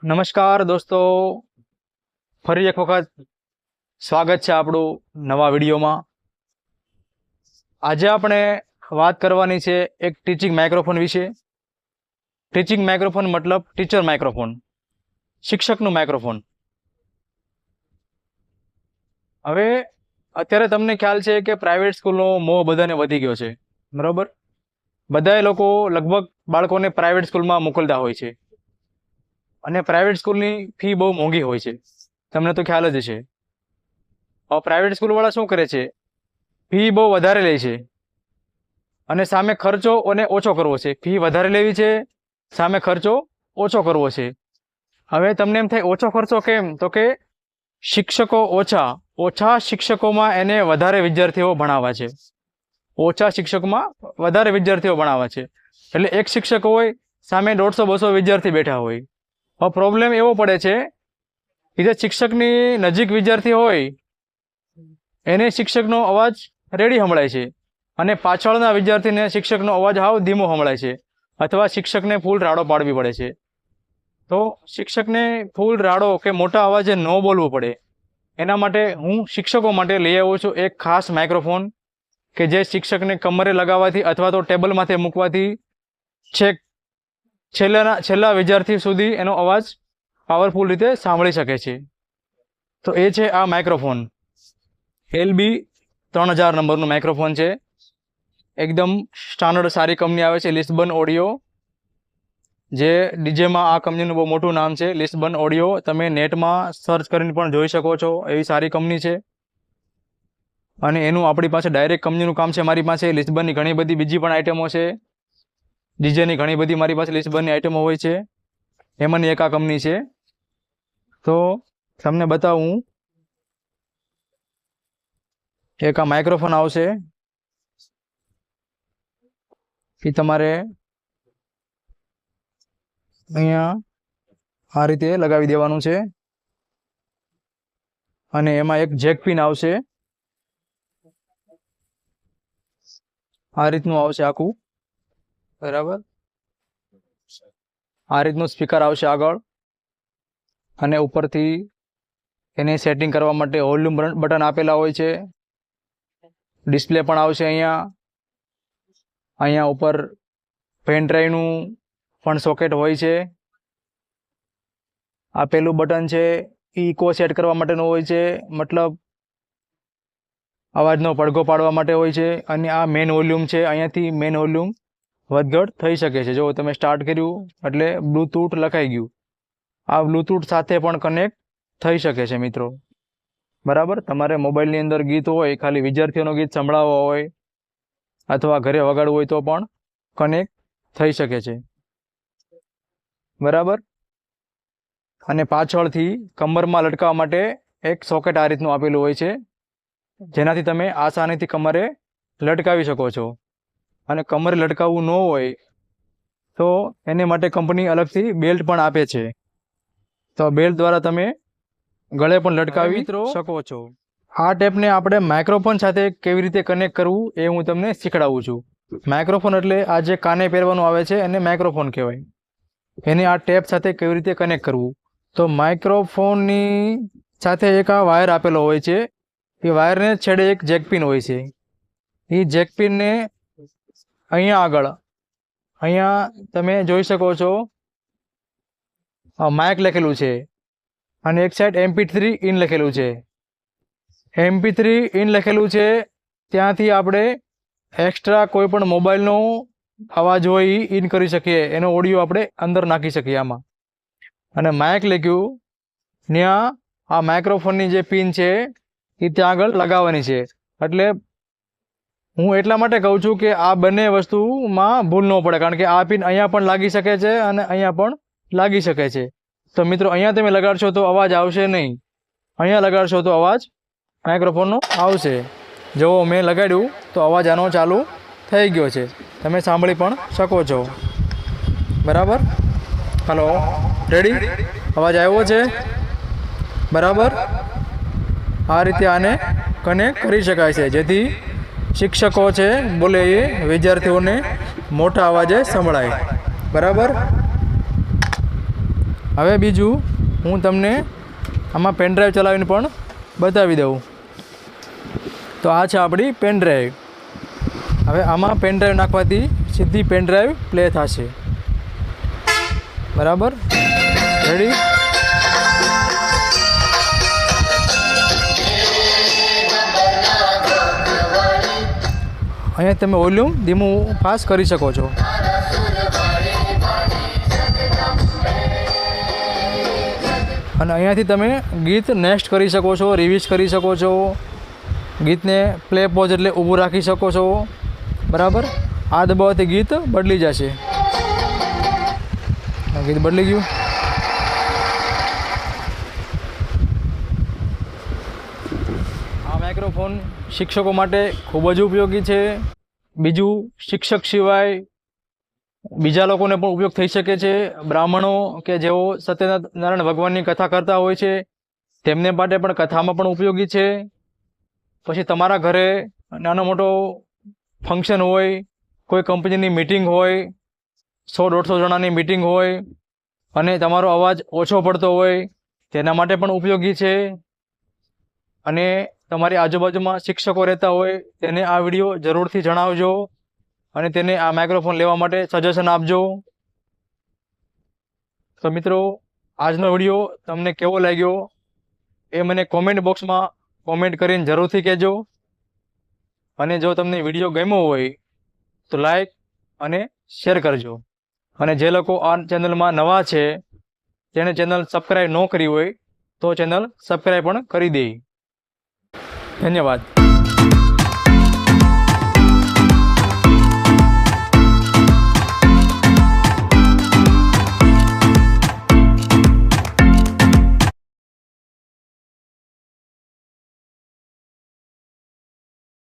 નમસ્કાર દોસ્તો, ફરી એક વખત સ્વાગત છે આપણું નવા વિડીયોમાં। આજે આપણે વાત કરવાની છે એક ટીચિંગ માઇક્રોફોન વિશે। ટીચિંગ માઇક્રોફોન મતલબ ટીચર માઇક્રોફોન, શિક્ષકનું માઇક્રોફોન। હવે અત્યારે તમને ખ્યાલ છે કે પ્રાઇવેટ સ્કૂલનો મોહ બધાને વધી ગયો છે, બરાબર? બધાએ લોકો લગભગ બાળકોને પ્રાઇવેટ સ્કૂલમાં મોકલતા હોય છે અને પ્રાઇવેટ સ્કૂલની ફી બહુ મોંઘી હોય છે, તમને તો ખ્યાલ જ છે। હવે પ્રાઇવેટ સ્કૂલવાળા શું કરે છે, ફી બહુ વધારે લે છે અને સામે ખર્ચો અને ઓછો કરવો છે। ફી વધારે લેવી છે, સામે ખર્ચો ઓછો કરવો છે। હવે તમને એમ થાય ઓછો ખર્ચો કેમ, તો કે શિક્ષકો ઓછા શિક્ષકોમાં એને વધારે વિદ્યાર્થીઓ ભણાવવા છે। ઓછા શિક્ષકમાં વધારે વિદ્યાર્થીઓ ભણાવવા છે, એટલે એક શિક્ષક હોય સામે 150-200 વિદ્યાર્થી બેઠા હોય। હવે પ્રોબ્લેમ એવો પડે છે કે જે શિક્ષકની નજીક વિદ્યાર્થી હોય એને શિક્ષકનો અવાજ રેડી સંભળાય છે અને પાછળના વિદ્યાર્થીને શિક્ષકનો અવાજ હાવ ધીમો સંભળાય છે, અથવા શિક્ષકને ફૂલ રાડો પાડવી પડે છે। તો શિક્ષકને ફૂલ રાડો કે મોટા અવાજે ન બોલવું પડે એના માટે હું શિક્ષકો માટે લઈ આવ્યો છું એક ખાસ માઇક્રોફોન કે જે શિક્ષકને કમરે લગાવવાથી અથવા તો ટેબલમાંથી મૂકવાથી છેક છેલ્લા વિદ્યાર્થી સુધી એનો અવાજ પાવરફુલ રીતે સાંભળી શકે છે। તો એ છે આ માઇક્રોફોન। LB3000 નંબરનું માઇક્રોફોન છે, એકદમ સ્ટાન્ડર્ડ સારી કંપની આવે છે, લિસ્બન ઓડિયો, જે ડીજેમાં આ કંપનીનું બહુ મોટું નામ છે, લિસ્બન ઓડિયો। તમે નેટમાં સર્ચ કરીને પણ જોઈ શકો છો, એવી સારી કંપની છે અને એનું આપણી પાસે ડાયરેક્ટ કંપનીનું કામ છે। મારી પાસે લિસ્બનની ઘણી બધી બીજી પણ આઇટમો છે, ડીજેની ઘણી બધી મારી પાસે લિસ્બનની આઇટમો હોય છે, એમાંની એક આ કંપની છે। તો તમને બતાવું, એક આ માઇક્રોફોન આવશે કે તમારે અહીંયા આ રીતે લગાવી દેવાનું છે અને એમાં એક જેક પિન આવશે, આ રીતનું આવશે આખું, બરાબર? આ રીતનું સ્પીકર આવશે આગળ અને ઉપરથી એને સેટિંગ કરવા માટે વોલ્યુમ બટન આપેલા હોય છે, ડિસ્પ્લે પણ આવશે અહીંયા ઉપર પેન ડ્રાઈવનું પણ સોકેટ હોય છે। આ પેલું બટન છે ઇકો સેટ કરવા માટેનું હોય છે, મતલબ અવાજનો પડઘો પાડવા માટે હોય છે, અને આ મેઇન વોલ્યુમ છે, અહીંયાથી મેઇન વોલ્યુમ વધઘટ થઈ શકે છે। જો તમે સ્ટાર્ટ કર્યું એટલે બ્લૂટૂથ લખાઈ ગયું, આ બ્લૂટૂથ સાથે પણ કનેક્ટ થઈ શકે છે મિત્રો, બરાબર? તમારે મોબાઈલની અંદર ગીત હોય, ખાલી વિદ્યાર્થીઓનું ગીત સંભળાવવા હોય અથવા ઘરે વગાડવું હોય તો પણ કનેક્ટ થઈ શકે છે, બરાબર? અને પાછળથી કમરમાં લટકાવવા માટે એક સોકેટ આ રીતનું આપેલું હોય છે, જેનાથી તમે આસાનીથી કમરે લટકાવી શકો છો। અને કમરે લટકાવવું ન હોય તો એને માટે કંપની અલગથી બેલ્ટ પણ આપે છે, તો બેલ્ટ દ્વારા તમે ગળે પણ લટકાવી શકો છો। આ ટેપને આપણે માઇક્રોફોન સાથે કેવી રીતે કનેક્ટ કરવું એ હું તમને શીખડાવું છું। માઇક્રોફોન એટલે આ જે કાને પહેરવાનું આવે છે એને માઇક્રોફોન કહેવાય, એને આ ટેપ સાથે કેવી રીતે કનેક્ટ કરવું, તો માઇક્રોફોનની સાથે એક આ વાયર આપેલો હોય છે, એ વાયરને છેડે એક જેક પિન હોય છે, એ જેક પિનને અહીંયા તમે જોઈ શકો છો માઇક લખેલું છે અને એક સાઈડ MP3 ઇન લખેલું છે। MP3 ઇન લખેલું છે ત્યાંથી આપણે એક્સ્ટ્રા કોઈ પણ મોબાઈલનો અવાજ હોય એ ઇન કરી શકીએ, એનો ઓડિયો આપણે અંદર નાખી શકીએ આમાં। અને માઇક લખ્યું ત્યાં આ માઇક્રોફોનની જે પિન છે એ ત્યાં આગળ લગાવવાની છે। એટલે હું એટલા માટે કહું છું કે આ બંને વસ્તુમાં ભૂલ ન પડે, કારણ કે આ પિન અહીંયા પણ લાગી શકે છે અને અહીંયા પણ લાગી શકે છે। તો મિત્રો અહીંયા તમે લગાડશો તો અવાજ આવશે નહીં, અહીંયા લગાડશો તો અવાજ માઇક્રોફોનનો આવશે। જો મેં લગાડ્યું તો અવાજ આનો ચાલુ થઈ ગયો છે, તમે સાંભળી પણ શકો છો, બરાબર? Hello, ready? અવાજ આવ્યો છે, બરાબર? આ રીતે આને કનેક્ટ કરી શકાય છે, જેથી શિક્ષકો છે બોલે એ વિદ્યાર્થીઓને મોટા અવાજે સંભળાય, બરાબર? હવે બીજું હું તમને આમાં પેનડ્રાઈવ ચલાવીને પણ બતાવી દઉં. તો આ છે આપણી પેનડ્રાઈવ. હવે આમાં પેનડ્રાઈવ નાખવાથી સીધી પેનડ્રાઈવ પ્લે થશે. બરાબર, રેડી? અહીંયા તમે વોલ્યુમ ધીમું ફાસ્ટ કરી શકો છો. અને અહીંયાથી તમે ગીત નેક્સ્ટ કરી શકો છો, રિવીઝ કરી શકો છો, ગીતને પ્લે પોઝ એટલે ઊભું રાખી શકો છો. બરાબર, આ દબાવવાથી ગીત બદલી જશે. ગીત બદલી ગયું. આ માઇક્રોફોન શિક્ષકો માટે ખૂબ જ ઉપયોગી છે. બીજું, શિક્ષક સિવાય બીજા લોકોને પણ ઉપયોગ થઈ શકે છે. બ્રાહ્મણો કે જેઓ સત્યનારાયણ ભગવાનની કથા કરતા હોય છે તેમને માટે પણ કથામાં પણ ઉપયોગી છે. પછી તમારા ઘરે નાનો મોટો ફંક્શન હોય, કોઈ કંપનીની મિટિંગ હોય, 100-150 જણાની મિટિંગ હોય અને તમારો અવાજ ઓછો પડતો હોય તેના માટે પણ ઉપયોગી છે. અને તમારી આજુબાજુમાં શિક્ષકો રહેતા હોય તેને આ વિડીયો જરૂરથી જણાવજો અને તેને આ માઇક્રોફોન લેવા માટે સજેશન આપજો. તો મિત્રો, આજનો વિડીયો તમને કેવો લાગ્યો એ મને કોમેન્ટ બોક્સમાં કોમેન્ટ કરીને જરૂરથી કહેજો. અને જો તમને વિડીયો ગમ્યો હોય તો લાઈક અને શેર કરજો. અને જે લોકો આ ચેનલમાં નવા છે જેણે ચેનલ સબસ્ક્રાઈબ ન કરી હોય તો ચેનલ સબસ્ક્રાઈબ પણ કરી દે. ધન્યવાદ.